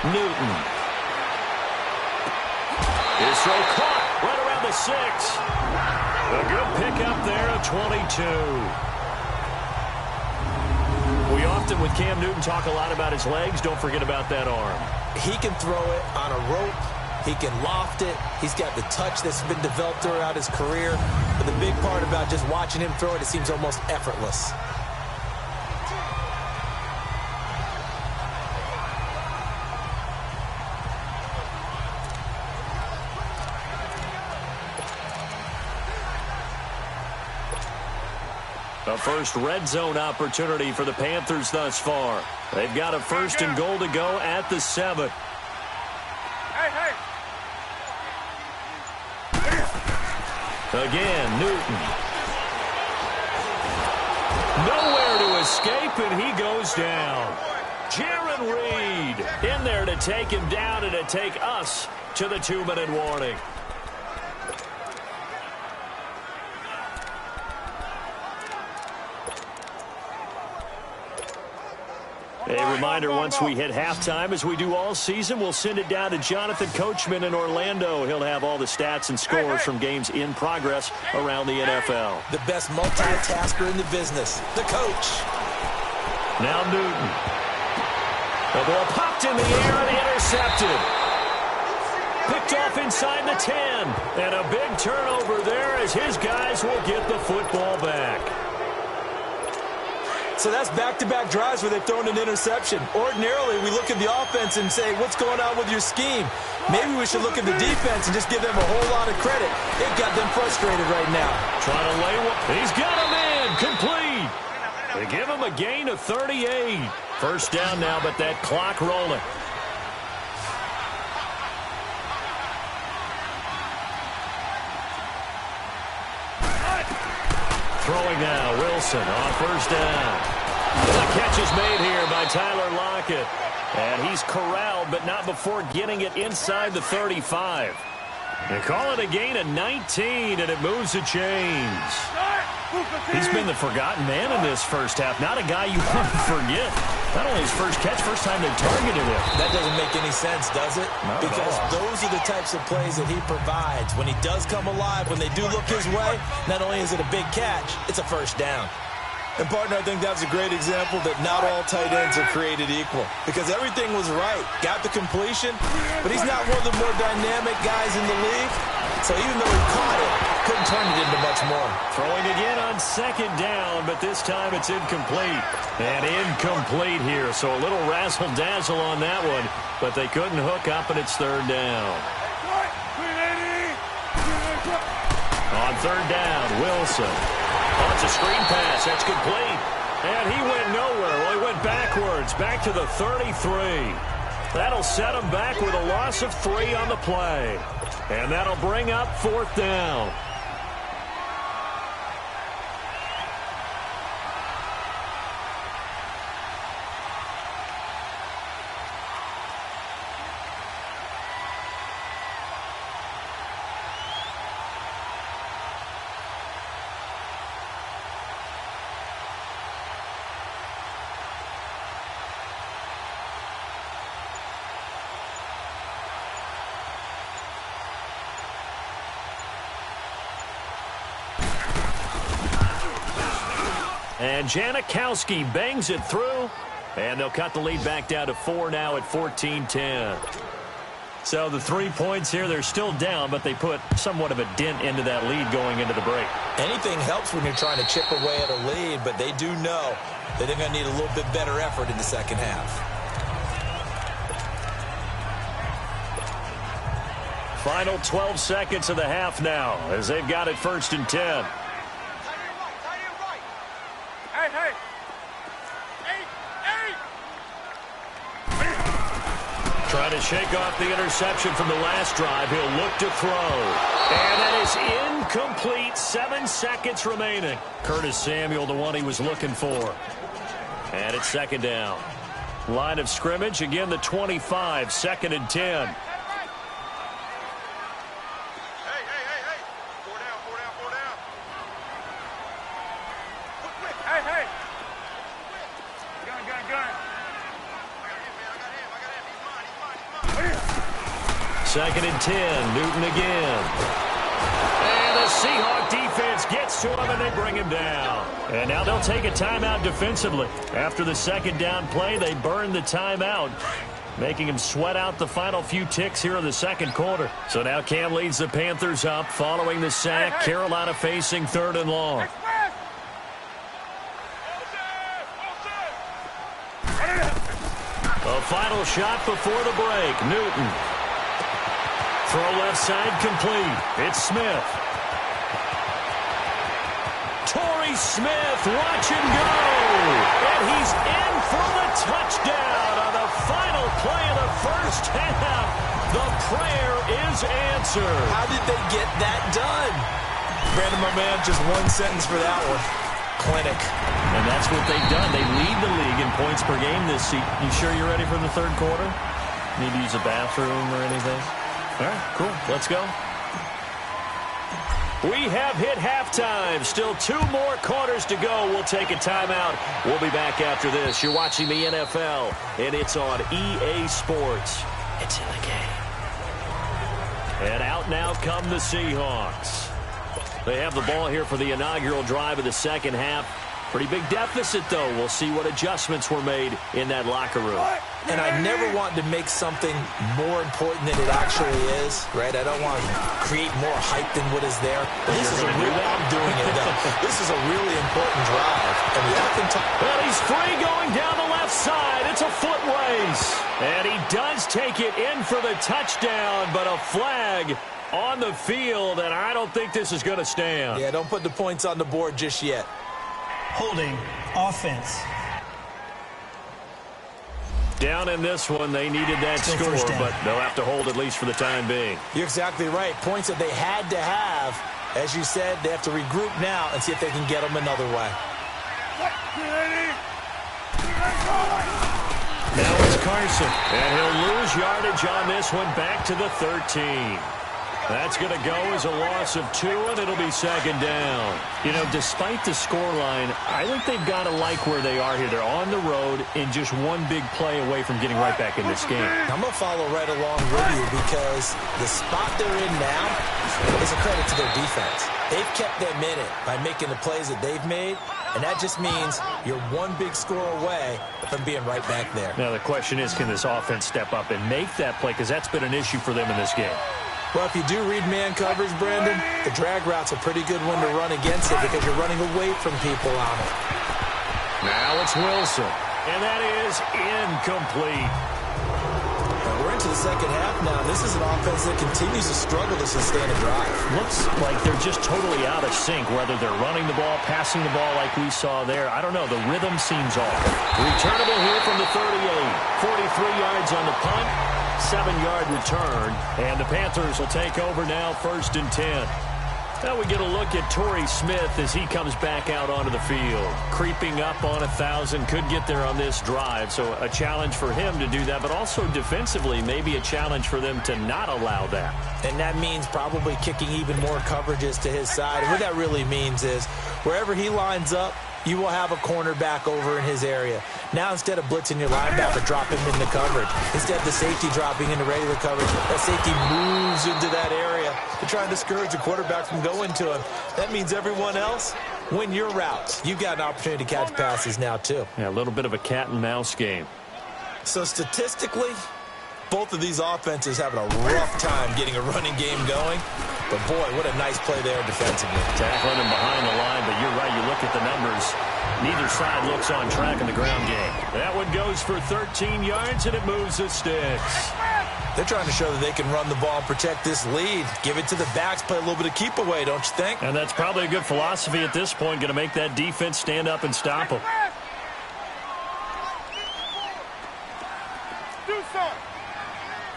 Newton. His throw caught right around the 6. A good pickup there at 22. We often, with Cam Newton, talk a lot about his legs. Don't forget about that arm. He can throw it on a rope. He can loft it. He's got the touch that's been developed throughout his career. But the big part about just watching him throw it, it seems almost effortless. A first red zone opportunity for the Panthers thus far. They've got a 1st and goal to go at the 7. Again, Newton. Nowhere to escape, and he goes down. Jaron Reed in there to take him down and to take us to the 2-minute warning. A reminder, once we hit halftime, as we do all season, we'll send it down to Jonathan Coachman in Orlando. He'll have all the stats and scores from games in progress around the NFL. The best multitasker in the business, the coach. Now Newton. The ball popped in the air and intercepted. Picked off inside the 10. And a big turnover there as his guys will get the football back. So that's back-to-back drives where they've thrown an interception. Ordinarily, we look at the offense and say, what's going on with your scheme? Maybe we should look at the defense and just give them a whole lot of credit. They've got them frustrated right now. Trying to lay one. He's got him in. Complete. They give him a gain of 38. First down now, but that clock rolling. Throwing now, Wilson on first down. The catch is made here by Tyler Lockett. And he's corralled, but not before getting it inside the 35. They call it a gain of 19, and it moves the chains. He's been the forgotten man in this first half. Not a guy you want to forget. Not only his first catch, first time they targeted him. That doesn't make any sense, does it? Because those are the types of plays that he provides. When he does come alive, when they do look his way, not only is it a big catch, it's a first down. And, partner, I think that was a great example that not all tight ends are created equal. Because everything was right. Got the completion, but he's not one of the more dynamic guys in the league. So even though he caught it, couldn't turn it into much more. Throwing again on second down, but this time it's incomplete. And incomplete here, so a little razzle-dazzle on that one, but they couldn't hook up, and it's third down. On third down, Wilson. Oh, it's a screen pass. That's complete. And he went nowhere. Well, he went backwards, back to the 33. That'll set him back with a loss of 3 on the play. And that'll bring up fourth down. And Janikowski bangs it through, and they'll cut the lead back down to 4 now at 14-10. So the 3 points here, they're still down, but they put somewhat of a dent into that lead going into the break. Anything helps when you're trying to chip away at a lead, but they do know that they're going to need a little bit better effort in the second half. Final 12 seconds of the half now, as they've got it 1st and 10. Trying to shake off the interception from the last drive. He'll look to throw. And that is incomplete. 7 seconds remaining. Curtis Samuel, the one he was looking for. And it's second down. Line of scrimmage, again the 25, 2nd and 10. 2nd and 10. Newton again. And the Seahawk defense gets to him, and they bring him down. And now they'll take a timeout defensively. After the 2nd down play, they burn the timeout, making him sweat out the final few ticks here in the 2nd quarter. So now Cam leads the Panthers up following the sack. Carolina facing 3rd and long. A final shot before the break. Newton. Throw left side complete. It's Smith. Torrey Smith, watch him go. And he's in for the touchdown on the final play of the first half. The prayer is answered. How did they get that done? Brandon, my man, just one sentence for that one. Clinic. And that's what they've done. They lead the league in points per game this season. You sure you're ready for the 3rd quarter? Need to use a bathroom or anything? All right, cool. Let's go. We have hit halftime. Still 2 more quarters to go. We'll take a timeout. We'll be back after this. You're watching the NFL, and it's on EA Sports. It's in the game. And out now come the Seahawks. They have the ball here for the inaugural drive of the 2nd half. Pretty big deficit, though. We'll see what adjustments were made in that locker room. And I never want to make something more important than it actually is, right? I don't want to create more hype than what is there. But this is a real, I'm doing it, though. This is a really important drive. And we often talk. Well, he's free going down the left side. It's a foot race. And he does take it in for the touchdown, but a flag on the field, and I don't think this is going to stand. Yeah, don't put the points on the board just yet. Holding offense. Down in this one, they needed that score, but they'll have to hold at least for the time being. You're exactly right. Points that they had to have. As you said, they have to regroup now and see if they can get them another way. Now it's Carson, and he'll lose yardage on this one back to the 13. That's going to go as a loss of 2, and it'll be 2nd down. You know, despite the scoreline, I think they've got to like where they are here. They're on the road and just one big play away from getting right back in this game. I'm going to follow right along with you because the spot they're in now is a credit to their defense. They've kept them in it by making the plays that they've made, and that just means you're one big score away from being right back there. Now, the question is, can this offense step up and make that play? Because that's been an issue for them in this game. Well, if you do read man coverage, Brandon, the drag route's a pretty good one to run against it because you're running away from people on it. Now it's Wilson, and that is incomplete. Now we're into the 2nd half now. This is an offense that continues to struggle to sustain a drive. Looks like they're just totally out of sync, whether they're running the ball, passing the ball like we saw there. I don't know. The rhythm seems off. Returnable here from the 38. 43 yards on the punt. 7-yard return, and the Panthers will take over now, 1st and 10. Now we get a look at Torrey Smith as he comes back out onto the field. Creeping up on 1,000, could get there on this drive, so a challenge for him to do that, but also defensively, maybe a challenge for them to not allow that. And that means probably kicking even more coverages to his side. And what that really means is wherever he lines up, you will have a cornerback over in his area. Now, instead of blitzing your linebacker, drop him into coverage. Instead of the safety dropping into regular coverage, that safety moves into that area to try and discourage the quarterback from going to him. That means everyone else, win your routes. You've got an opportunity to catch passes now, too. Yeah, a little bit of a cat-and-mouse game. So, statistically, both of these offenses having a rough time getting a running game going. But, boy, what a nice play there defensively. Tackling him behind the line, but you're right. You look at the numbers. Neither side looks on track in the ground game. That one goes for 13 yards, and it moves the sticks. They're trying to show that they can run the ball and protect this lead. Give it to the backs, play a little bit of keep away, don't you think? And that's probably a good philosophy at this point, going to make that defense stand up and stop them. Do something.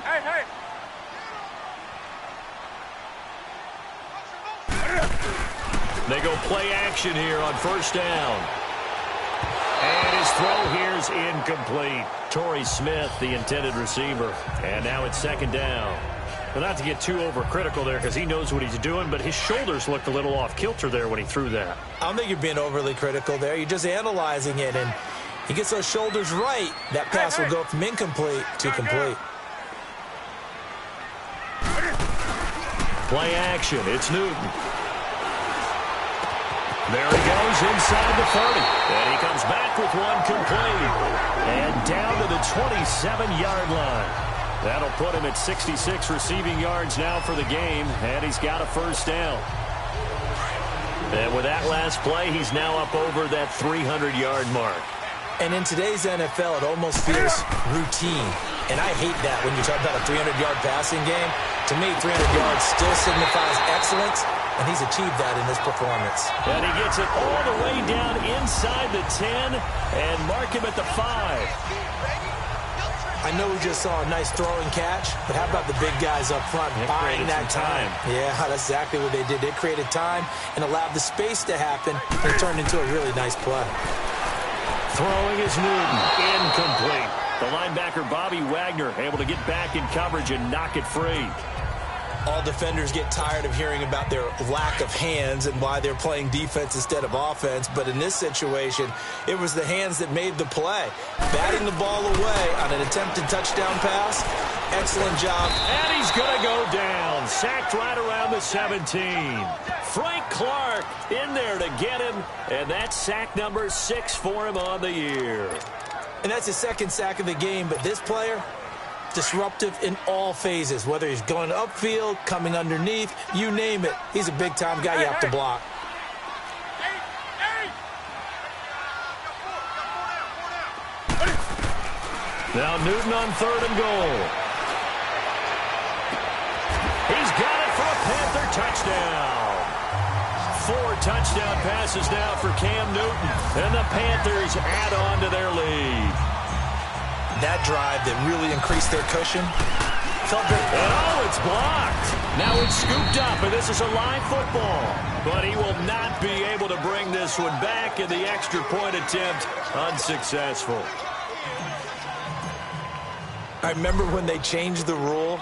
Hey. They go play action here on 1st down. And his throw here is incomplete. Torrey Smith, the intended receiver. And now it's 2nd down. Well, not to get too overcritical there because he knows what he's doing, but his shoulders looked a little off kilter there when he threw that. I don't think you're being overly critical there. You're just analyzing it, and he gets those shoulders right. That pass will go from incomplete to complete. Play action. It's Newton. There he goes inside the 30. And he comes back with one complete. And down to the 27-yard line. That'll put him at 66 receiving yards now for the game. And he's got a first down. And with that last play, he's now up over that 300-yard mark. And in today's NFL, it almost feels routine. And I hate that when you talk about a 300-yard passing game. To me, 300 yards still signifies excellence, and he's achieved that in this performance. And he gets it all the way down inside the 10 and mark him at the 5. I know we just saw a nice throwing catch, but how about the big guys up front buying that time? Yeah, that's exactly what they did. They created time and allowed the space to happen, and it turned into a really nice play. Throwing is Newton. Incomplete. The linebacker, Bobby Wagner, able to get back in coverage and knock it free. All defenders get tired of hearing about their lack of hands and why they're playing defense instead of offense. But in this situation, it was the hands that made the play. Batting the ball away on an attempted touchdown pass. Excellent job. And he's going to go down. Sacked right around the 17. Frank Clark in there to get him. And that's sack number 6 for him on the year. And that's his second sack of the game. But this player, disruptive in all phases, whether he's going upfield, coming underneath, you name it. He's a big-time guy you have to block. Now Newton on 3rd and goal. He's got it for a Panther touchdown. 4 touchdown passes now for Cam Newton. And the Panthers add on to their lead. That drive that really increased their cushion felt very good. Oh, it's blocked. Now it's scooped up, and this is a live football. But he will not be able to bring this one back, and the extra point attempt unsuccessful. I remember when they changed the rule,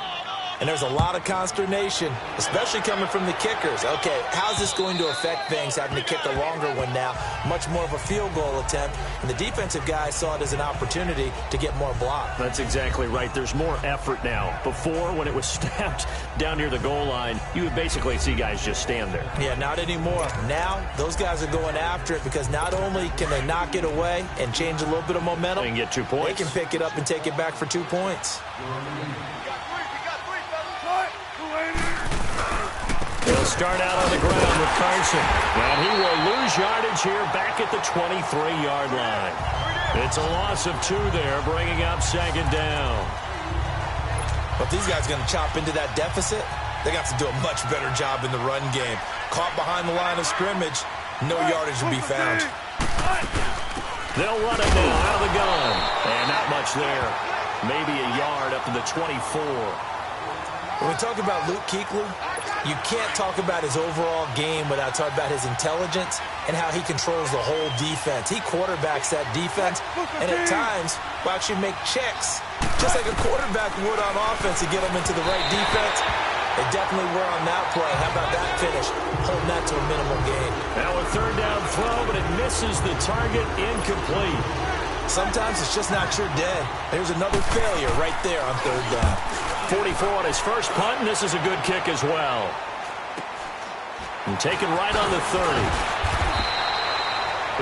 and there's a lot of consternation, especially coming from the kickers. Okay, how's this going to affect things, having to kick a longer one now? Much more of a field goal attempt. And the defensive guys saw it as an opportunity to get more block. That's exactly right. There's more effort now. Before, when it was snapped down near the goal line, you would basically see guys just stand there. Yeah, not anymore. Now, those guys are going after it because not only can they knock it away and change a little bit of momentum, they can get 2 points. They can pick it up and take it back for 2 points. He'll start out on the ground with Carson. And he will lose yardage here back at the 23-yard line. It's a loss of 2 there, bringing up 2nd down. But these guys are going to chop into that deficit. They got to do a much better job in the run game. Caught behind the line of scrimmage, no yardage will be found. They'll run it now out of the gun. And not much there. Maybe a yard up to the 24. When we talk about Luke Kuechly, you can't talk about his overall game without talking about his intelligence and how he controls the whole defense. He quarterbacks that defense, and at times will actually make checks, just like a quarterback would on offense to get them into the right defense. They definitely were on that play. How about that finish? Holding that to a minimal gain. Now a 3rd down throw, but it misses the target. Incomplete. Sometimes it's just not your day. There's another failure right there on 3rd down. 44 on his first punt, and this is a good kick as well. And taken right on the 30.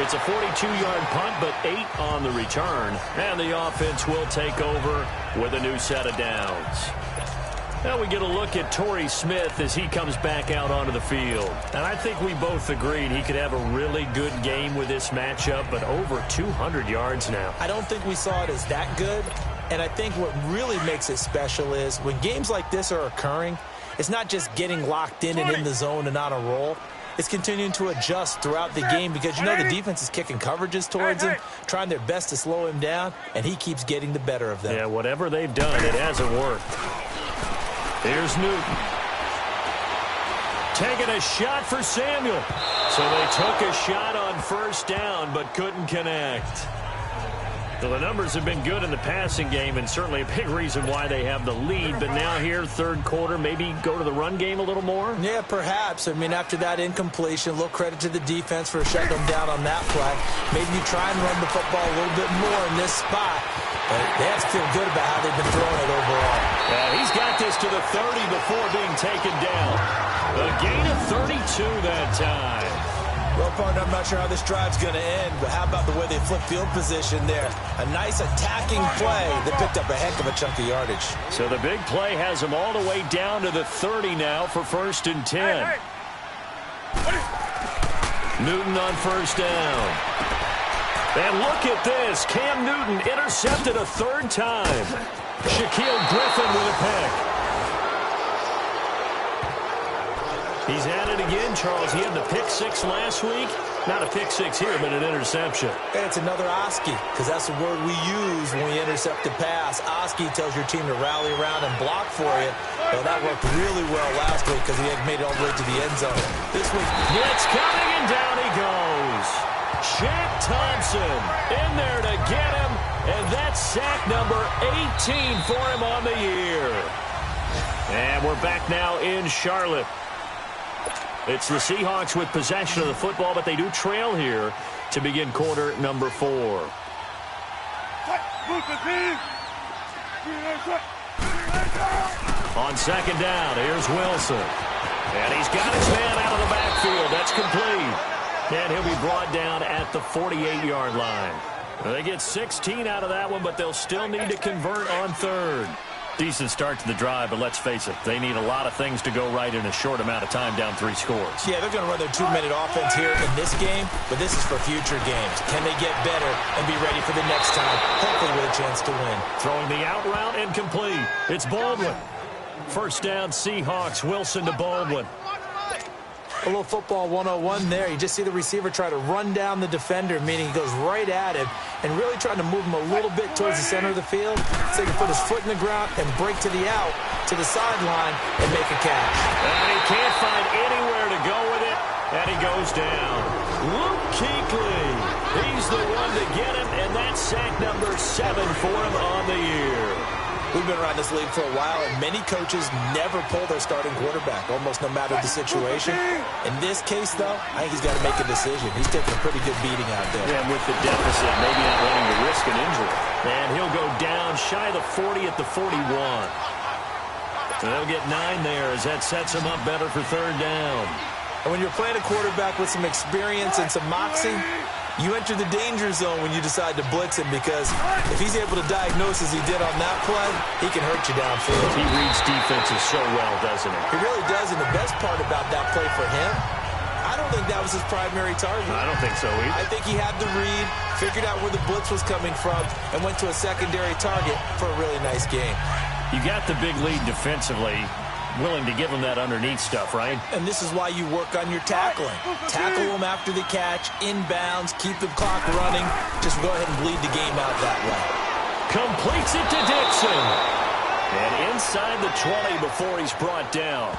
It's a 42-yard punt, but 8 on the return. And the offense will take over with a new set of downs. Now we get a look at Torrey Smith as he comes back out onto the field. And I think we both agreed he could have a really good game with this matchup, but over 200 yards now. I don't think we saw it as that good. And I think what really makes it special is when games like this are occurring, it's not just getting locked in and in the zone and on a roll. It's continuing to adjust throughout the game because, you know, the defense is kicking coverages towards him, trying their best to slow him down, and he keeps getting the better of them. Yeah, whatever they've done, it hasn't worked. Here's Newton. Taking a shot for Samuel. So they took a shot on 1st down but couldn't connect. Well, the numbers have been good in the passing game and certainly a big reason why they have the lead. But now here, 3rd quarter, maybe go to the run game a little more? Yeah, perhaps. I mean, after that incompletion, a little credit to the defense for shutting them down on that play. Maybe you try and run the football a little bit more in this spot. But they have to feel good about how they've been throwing it overall. He's got this to the 30 before being taken down. A gain of 32 that time. Well, partner, I'm not sure how this drive's going to end, but how about the way they flip field position there? A nice attacking play that picked up a heck of a chunk of yardage. So the big play has them all the way down to the 30 now for 1st and 10. Newton on 1st down. And look at this. Cam Newton intercepted a 3rd time. Shaquille Griffin with a pick. He's at it again, Charles. He had the pick 6 last week. Not a pick 6 here, but an interception. Hey, it's another Oski, because that's the word we use when we intercept the pass. Oski tells your team to rally around and block for you. Well, that worked really well last week because he had made it all the way to the end zone. This week, blitz coming, and down he goes. Shaq Thompson in there to get him, and that's sack number 18 for him on the year. And we're back now in Charlotte. It's the Seahawks with possession of the football, but they do trail here to begin quarter number 4. On 2nd down, here's Wilson. And he's got his man out of the backfield. That's complete. And he'll be brought down at the 48-yard line. They get 16 out of that one, but they'll still need to convert on 3rd. Decent start to the drive, but let's face it, they need a lot of things to go right in a short amount of time, down 3 scores. Yeah, they're going to run their 2-minute offense here in this game, but this is for future games. Can they get better and be ready for the next time, hopefully with a chance to win? Throwing the out route incomplete. It's Baldwin. 1st down, Seahawks. Wilson to Baldwin. A little football 101 there. You just see the receiver try to run down the defender, meaning he goes right at him and really trying to move him a little bit towards the center of the field so he can put his foot in the ground and break to the out, to the sideline, and make a catch. And he can't find anywhere to go with it, and he goes down. Luke Kuechly, he's the one to get him, and that's sack number 7 for him on the year. We've been around this league for a while, and many coaches never pull their starting quarterback, almost no matter the situation. In this case, though, I think he's got to make a decision. He's taking a pretty good beating out there. Yeah, and with the deficit, maybe not wanting to risk an injury. And he'll go down shy of the 40 at the 41. So they'll get 9 there as that sets him up better for 3rd down. And when you're playing a quarterback with some experience and some moxie, you enter the danger zone when you decide to blitz him, because if he's able to diagnose as he did on that play, he can hurt you downfield. He reads defenses so well, doesn't he? He really does, and the best part about that play for him, I don't think that was his primary target. I don't think so either. I think he had the read, figured out where the blitz was coming from, and went to a secondary target for a really nice game. You got the big lead defensively. Willing to give him that underneath stuff, right? And this is why you work on your tackling. Tackle them after the catch, inbounds, keep the clock running. Just go ahead and bleed the game out that way. Completes it to Dixon. And inside the 20 before he's brought down.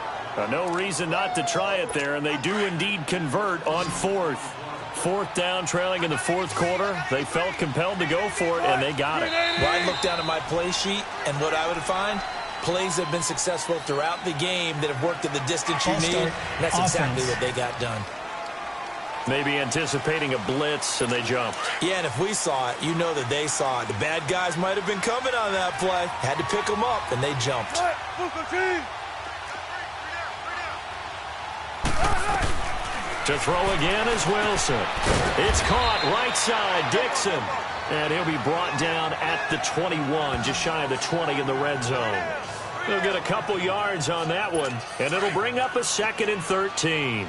No reason not to try it there, and they do indeed convert on 4th. 4th down, trailing in the 4th quarter. They felt compelled to go for it, and they got it. Well, I look down at my play sheet, and what I would find, plays have been successful throughout the game that have worked at the distance you need. And that's exactly what they got done. Maybe anticipating a blitz, and they jumped. Yeah, and if we saw it, you know that they saw it. The bad guys might have been coming on that play. Had to pick them up, and they jumped. To throw again is Wilson. It's caught right side, Dixon. And he'll be brought down at the 21, just shy of the 20 in the red zone. He'll get a couple yards on that one, and it'll bring up a 2nd and 13.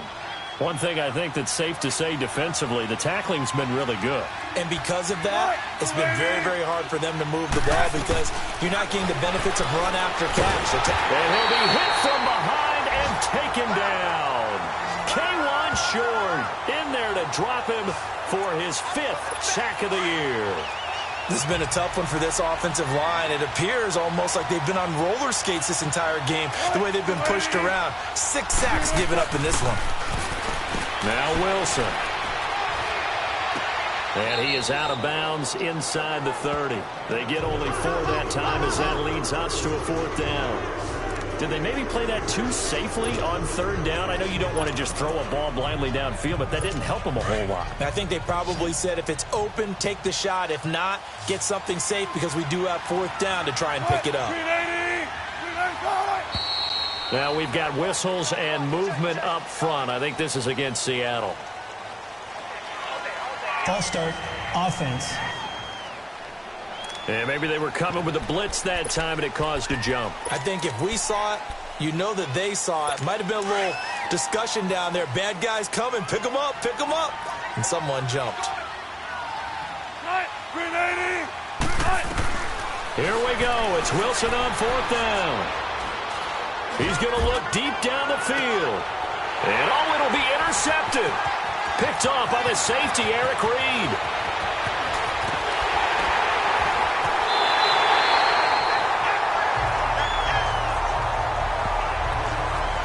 One thing I think that's safe to say defensively, the tackling's been really good. And because of that, it's been very, very hard for them to move the ball because you're not getting the benefits of run after catch. And he'll be hit from behind and taken down. K1 Short in there to drop him for his 5th sack of the year. This has been a tough one for this offensive line. It appears almost like they've been on roller skates this entire game, the way they've been pushed around. 6 sacks given up in this one. Now Wilson. And he is out of bounds inside the 30. They get only 4 that time as that leads us to a 4th down. Did they maybe play that too safely on 3rd down? I know you don't want to just throw a ball blindly downfield, but that didn't help them a whole lot. I think they probably said if it's open, take the shot. If not, get something safe because we do have 4th down to try and pick it up. Now we've got whistles and movement up front. I think this is against Seattle. False start, offense. And maybe they were coming with a blitz that time and it caused a jump. I think if we saw it, you know that they saw it. Might have been a little discussion down there. Bad guys coming. Pick them up. Pick them up. And someone jumped. Here we go. It's Wilson on 4th down. He's going to look deep down the field. And oh, it'll be intercepted. Picked off by the safety, Eric Reed.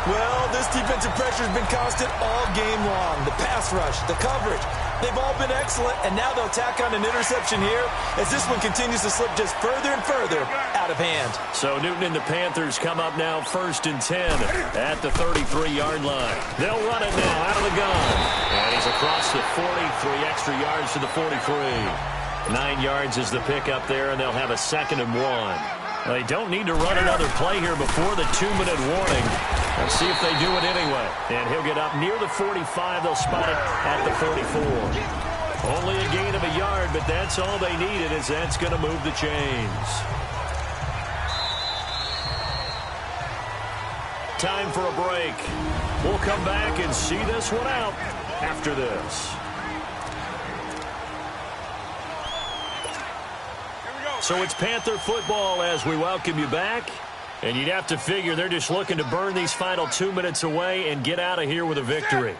Well, this defensive pressure has been constant all game long. The pass rush, the coverage, they've all been excellent, and now they'll tack on an interception here as this one continues to slip just further and further out of hand. So Newton and the Panthers come up now 1st and 10 at the 33-yard line. They'll run it now out of the gun. And he's across the 40, 3 extra yards to the 43. 9 yards is the pickup there, and they'll have a 2nd and 1. They don't need to run another play here before the 2-minute warning. Let's see if they do it anyway. And he'll get up near the 45. They'll spot it at the 44. Only a gain of a yard, but that's all they needed, as that's going to move the chains. Time for a break. We'll come back and see this one out after this. So it's Panther football as we welcome you back. And you'd have to figure they're just looking to burn these final 2 minutes away and get out of here with a victory.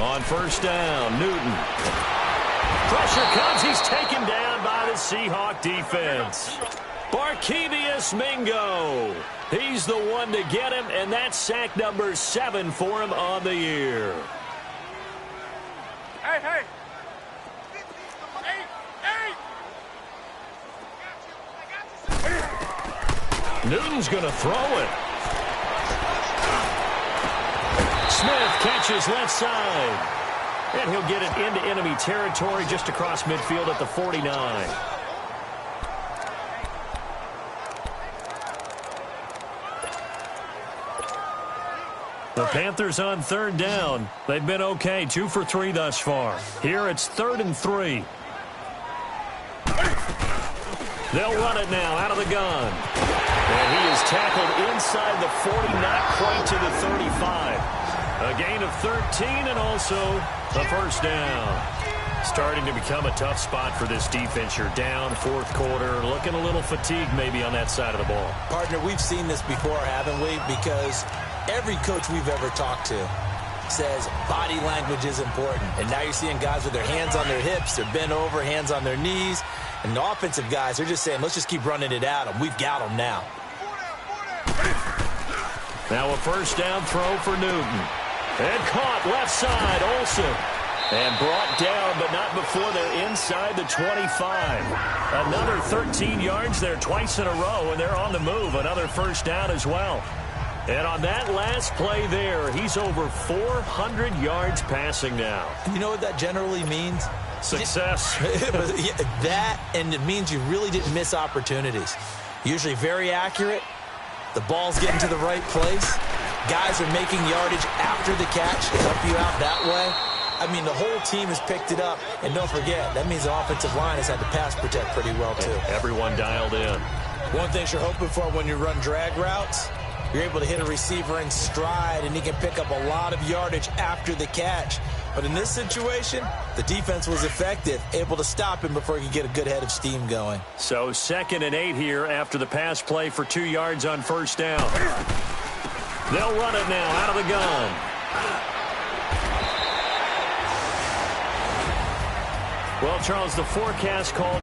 On 1st down, Newton. Pressure comes. He's taken down by the Seahawk defense. Barkevius Mingo. He's the one to get him, and that's sack number 7 for him on the year. Hey. Newton's going to throw it. Smith catches left side. And he'll get it into enemy territory just across midfield at the 49. The Panthers on 3rd down. They've been okay, 2 for 3 thus far. Here it's 3rd and 3. They'll run it now out of the gun. And he is tackled inside the 40, not quite to the 35. A gain of 13 and also a 1st down. Starting to become a tough spot for this defense. You're down 4th quarter, looking a little fatigued maybe on that side of the ball. Partner, we've seen this before, haven't we? Because every coach we've ever talked to says body language is important. And now you're seeing guys with their hands on their hips, they're bent over, hands on their knees. And the offensive guys, they're just saying, let's just keep running it at them. We've got them now. Now a 1st down throw for Newton. And caught left side, Olsen. And brought down, but not before they're inside the 25. Another 13 yards there twice in a row, and they're on the move. Another 1st down as well. And on that last play there, he's over 400 yards passing now. You know what that generally means? Success. That, and it means you really didn't miss opportunities. Usually very accurate. The ball's getting to the right place. Guys are making yardage after the catch to help you out that way. I mean, the whole team has picked it up. And don't forget, that means the offensive line has had to pass protect pretty well, too. And everyone dialed in. One thing you're hoping for when you run drag routes, you're able to hit a receiver in stride, and he can pick up a lot of yardage after the catch. But in this situation, the defense was effective, able to stop him before he could get a good head of steam going. So 2nd and 8 here after the pass play for 2 yards on 1st down. They'll run it now out of the gun. Well, Charles, the forecast called